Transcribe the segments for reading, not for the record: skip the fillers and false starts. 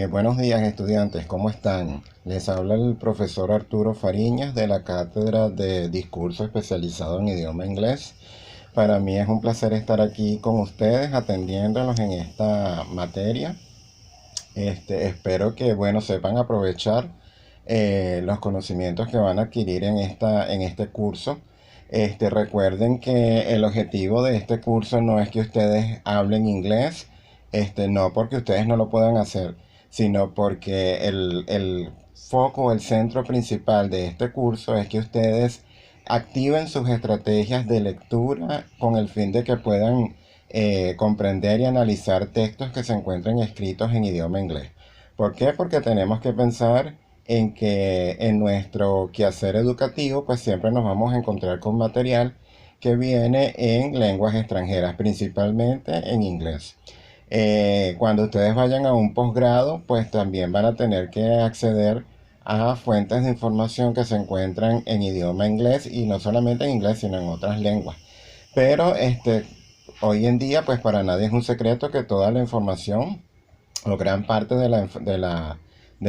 Buenos días, estudiantes, ¿cómo están? Les habla el profesor Arturo Fariñas de la Cátedra de Discurso Especializado en Idioma Inglés. Para mí es un placer estar aquí con ustedes atendiéndolos en esta materia. Espero que, bueno, sepan aprovechar los conocimientos que van a adquirir en este curso. Recuerden que el objetivo de este curso no es que ustedes hablen inglés, no porque ustedes no lo puedan hacer, sino porque el foco, el centro principal de este curso es que ustedes activen sus estrategias de lectura con el fin de que puedan comprender y analizar textos que se encuentren escritos en idioma inglés. ¿Por qué? Porque tenemos que pensar en que en nuestro quehacer educativo pues siempre nos vamos a encontrar con material que viene en lenguas extranjeras, principalmente en inglés. Cuando ustedes vayan a un posgrado, pues también van a tener que acceder a fuentes de información que se encuentran en idioma inglés y no solamente en inglés, sino en otras lenguas. Pero hoy en día, pues para nadie es un secreto que toda la información o gran parte de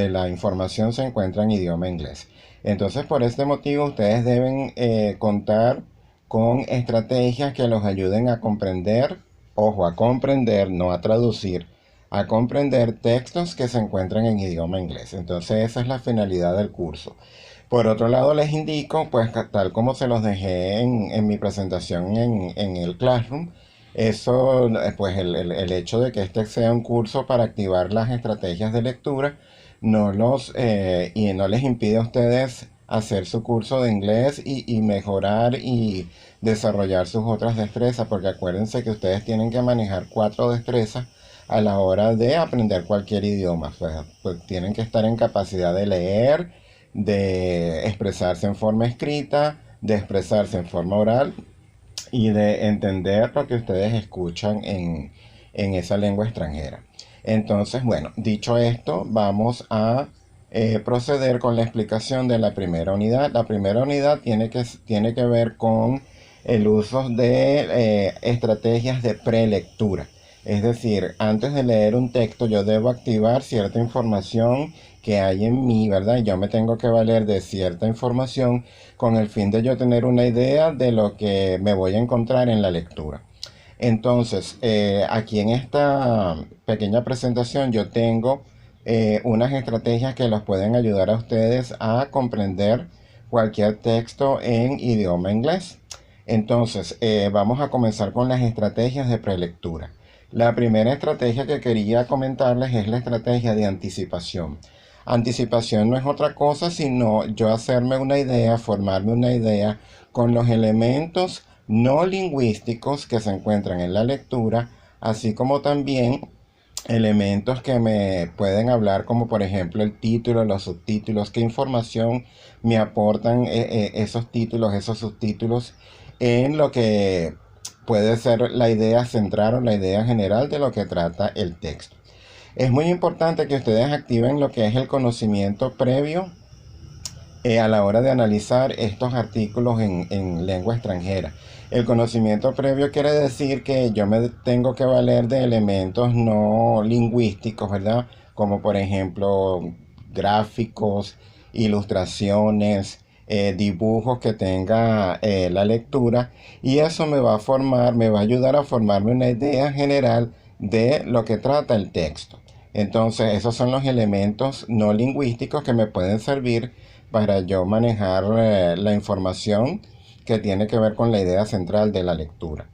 la información se encuentra en idioma inglés. Entonces, por este motivo, ustedes deben contar con estrategias que los ayuden a comprender, ojo, a comprender, no a traducir, a comprender textos que se encuentran en idioma inglés. Entonces, esa es la finalidad del curso. Por otro lado, les indico, pues tal como se los dejé en mi presentación en el Classroom, eso, pues el hecho de que este sea un curso para activar las estrategias de lectura y no les impide a ustedes hacer su curso de inglés y mejorar y desarrollar sus otras destrezas, porque acuérdense que ustedes tienen que manejar cuatro destrezas a la hora de aprender cualquier idioma. Pues tienen que estar en capacidad de leer, de expresarse en forma escrita, de expresarse en forma oral y de entender lo que ustedes escuchan en esa lengua extranjera. Entonces, bueno, dicho esto, vamos a proceder con la explicación de la primera unidad. La primera unidad tiene que ver con el uso de estrategias de prelectura. Es decir, antes de leer un texto yo debo activar cierta información que hay en mí, ¿verdad? Yo me tengo que valer de cierta información con el fin de yo tener una idea de lo que me voy a encontrar en la lectura. Entonces, aquí en esta pequeña presentación yo tengo unas estrategias que los pueden ayudar a ustedes a comprender cualquier texto en idioma inglés. Entonces, vamos a comenzar con las estrategias de prelectura. La primera estrategia que quería comentarles es la estrategia de anticipación. Anticipación no es otra cosa sino yo hacerme una idea, formarme una idea con los elementos no lingüísticos que se encuentran en la lectura, así como también elementos que me pueden hablar como por ejemplo el título, los subtítulos, qué información me aportan esos títulos, esos subtítulos en lo que puede ser la idea central o la idea general de lo que trata el texto. Es muy importante que ustedes activen lo que es el conocimiento previo a la hora de analizar estos artículos en lengua extranjera. El conocimiento previo quiere decir que yo me tengo que valer de elementos no lingüísticos, ¿verdad? Como por ejemplo gráficos, ilustraciones, dibujos que tenga la lectura, y eso me va a formar, me va a ayudar a formarme una idea general de lo que trata el texto. Entonces, esos son los elementos no lingüísticos que me pueden servir para yo manejar la información que tiene que ver con la idea central de la lectura.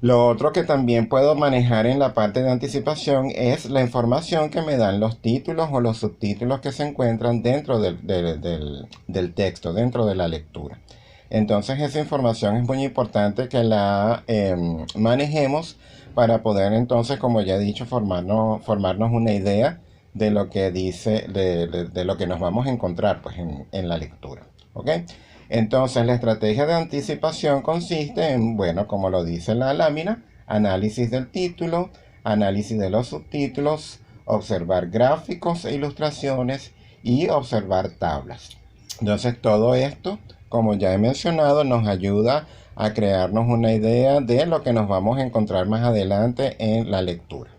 Lo otro que también puedo manejar en la parte de anticipación es la información que me dan los títulos o los subtítulos que se encuentran dentro del texto, dentro de la lectura. Entonces esa información es muy importante que la manejemos para poder entonces, como ya he dicho, formarnos una idea de lo que dice, de lo que nos vamos a encontrar pues, en la lectura. ¿Ok? Entonces la estrategia de anticipación consiste en, bueno, como lo dice la lámina, análisis del título, análisis de los subtítulos, observar gráficos e ilustraciones y observar tablas. Entonces todo esto, como ya he mencionado, nos ayuda a crearnos una idea de lo que nos vamos a encontrar más adelante en la lectura.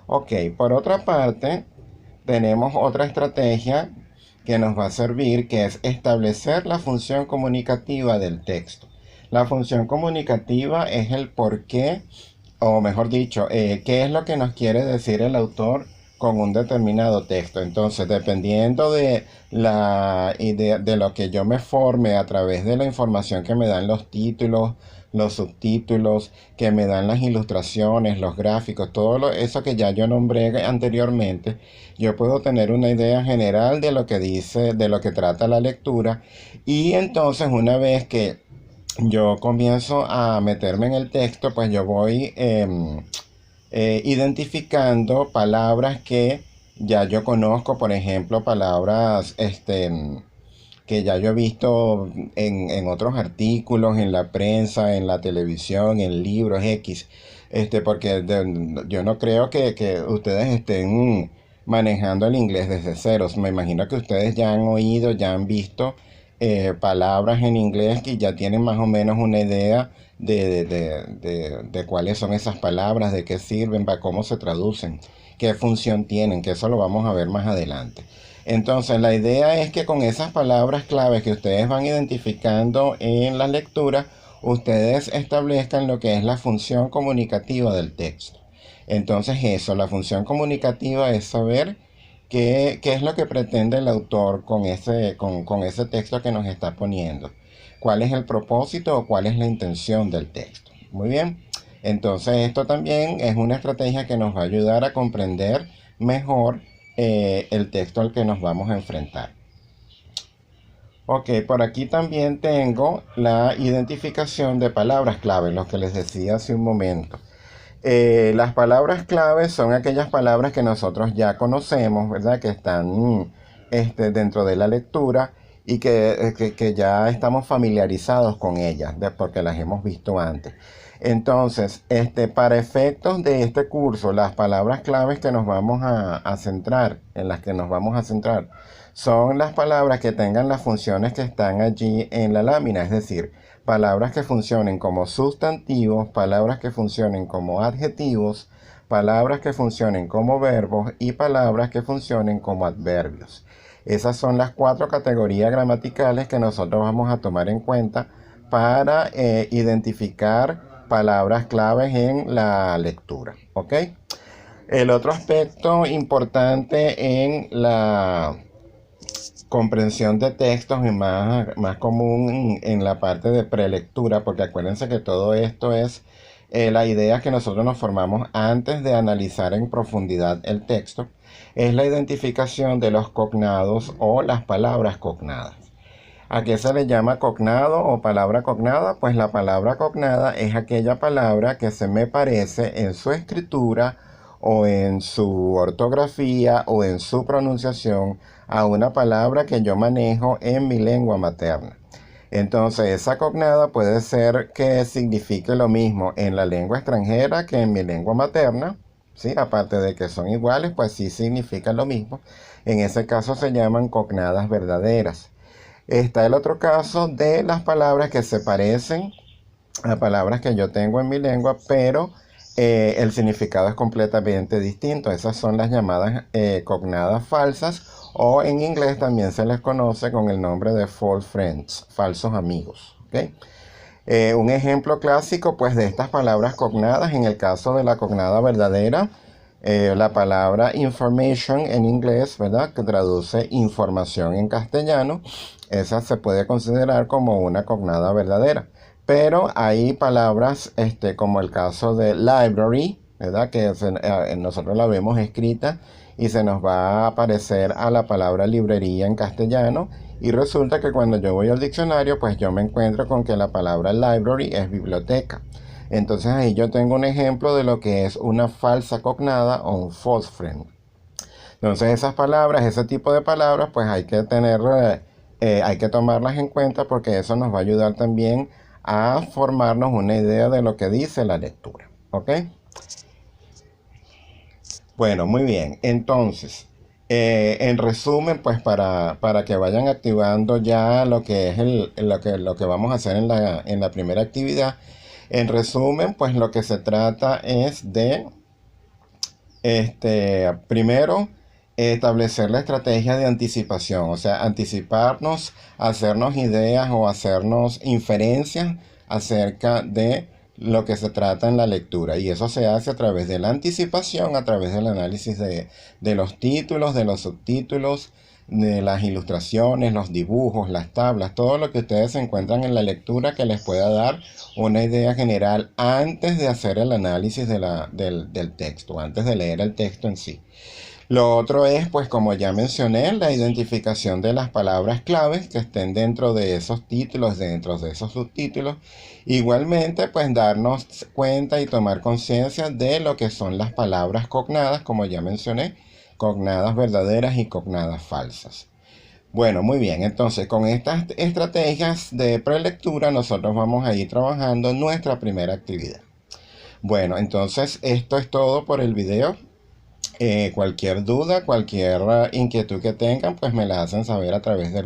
Ok, por otra parte, tenemos otra estrategia que nos va a servir, que es establecer la función comunicativa del texto. La función comunicativa es el por qué, o mejor dicho, qué es lo que nos quiere decir el autor con un determinado texto. Entonces, dependiendo de la idea, de lo que yo me forme a través de la información que me dan los títulos, los subtítulos, que me dan las ilustraciones, los gráficos, eso que ya yo nombré anteriormente, yo puedo tener una idea general de lo que dice, de lo que trata la lectura, y entonces una vez que yo comienzo a meterme en el texto, pues yo voy identificando palabras que ya yo conozco, por ejemplo, palabras que ya yo he visto en otros artículos, en la prensa, en la televisión, en libros X, porque yo no creo que ustedes estén manejando el inglés desde ceros. Me imagino que ustedes ya han oído, ya han visto palabras en inglés que ya tienen más o menos una idea de cuáles son esas palabras, de qué sirven, para cómo se traducen, qué función tienen, que eso lo vamos a ver más adelante. Entonces, la idea es que con esas palabras claves que ustedes van identificando en la lectura, ustedes establezcan lo que es la función comunicativa del texto. Entonces, la función comunicativa es saber qué es lo que pretende el autor con ese texto que nos está poniendo. ¿Cuál es el propósito o cuál es la intención del texto? Muy bien. Entonces, esto también es una estrategia que nos va a ayudar a comprender mejor el texto al que nos vamos a enfrentar. Ok, por aquí también tengo la identificación de palabras clave, lo que les decía hace un momento. Las palabras clave son aquellas palabras que nosotros ya conocemos, ¿verdad? Que están dentro de la lectura y que ya estamos familiarizados con ellas, porque las hemos visto antes. Entonces, para efectos de este curso, las palabras claves que nos vamos a centrar, en las que nos vamos a centrar, son las palabras que tengan las funciones que están allí en la lámina, es decir, palabras que funcionen como sustantivos, palabras que funcionen como adjetivos, palabras que funcionen como verbos y palabras que funcionen como adverbios. Esas son las 4 categorías gramaticales que nosotros vamos a tomar en cuenta para identificar palabras claves en la lectura. ¿Ok? El otro aspecto importante en la comprensión de textos es más común en la parte de prelectura, porque acuérdense que todo esto es la idea que nosotros nos formamos antes de analizar en profundidad el texto, es la identificación de los cognados o las palabras cognadas. ¿A qué se le llama cognado o palabra cognada? Pues la palabra cognada es aquella palabra que se me parece en su escritura o en su ortografía o en su pronunciación a una palabra que yo manejo en mi lengua materna. Entonces, esa cognada puede ser que signifique lo mismo en la lengua extranjera que en mi lengua materna, ¿sí? Aparte de que son iguales, pues sí significan lo mismo. En ese caso se llaman cognadas verdaderas. Está el otro caso de las palabras que se parecen a palabras que yo tengo en mi lengua, pero el significado es completamente distinto. Esas son las llamadas cognadas falsas, o en inglés también se les conoce con el nombre de false friends, falsos amigos. ¿Okay? Un ejemplo clásico pues de estas palabras cognadas, en el caso de la cognada verdadera, la palabra information en inglés, ¿verdad? Que traduce información en castellano, esa se puede considerar como una cognada verdadera. Pero hay palabras como el caso de library, ¿verdad? Que nosotros la vemos escrita y se nos va a aparecer a la palabra librería en castellano. Y resulta que cuando yo voy al diccionario, pues yo me encuentro con que la palabra library es biblioteca. Entonces ahí yo tengo un ejemplo de lo que es una falsa cognada o un false friend. Entonces esas palabras, ese tipo de palabras, pues hay que hay que tomarlas en cuenta, porque eso nos va a ayudar también a formarnos una idea de lo que dice la lectura. ¿Ok? Bueno, muy bien. Entonces, en resumen, pues para que vayan activando ya lo que es lo que vamos a hacer en la primera actividad. En resumen, pues lo que se trata es de Primero, establecer la estrategia de anticipación, o sea, anticiparnos, hacernos ideas o hacernos inferencias acerca de lo que se trata en la lectura. Y eso se hace a través de la anticipación, a través del análisis de los títulos, de los subtítulos, de las ilustraciones, los dibujos, las tablas, todo lo que ustedes encuentran en la lectura que les pueda dar una idea general antes de hacer el análisis del texto, antes de leer el texto en sí. Lo otro es, pues como ya mencioné, la identificación de las palabras claves que estén dentro de esos títulos, dentro de esos subtítulos. Igualmente, pues darnos cuenta y tomar conciencia de lo que son las palabras cognadas, como ya mencioné, cognadas verdaderas y cognadas falsas. Bueno, muy bien, entonces con estas estrategias de prelectura nosotros vamos a ir trabajando nuestra primera actividad. Bueno, entonces esto es todo por el video. Cualquier duda, cualquier inquietud que tengan, pues me la hacen saber a través del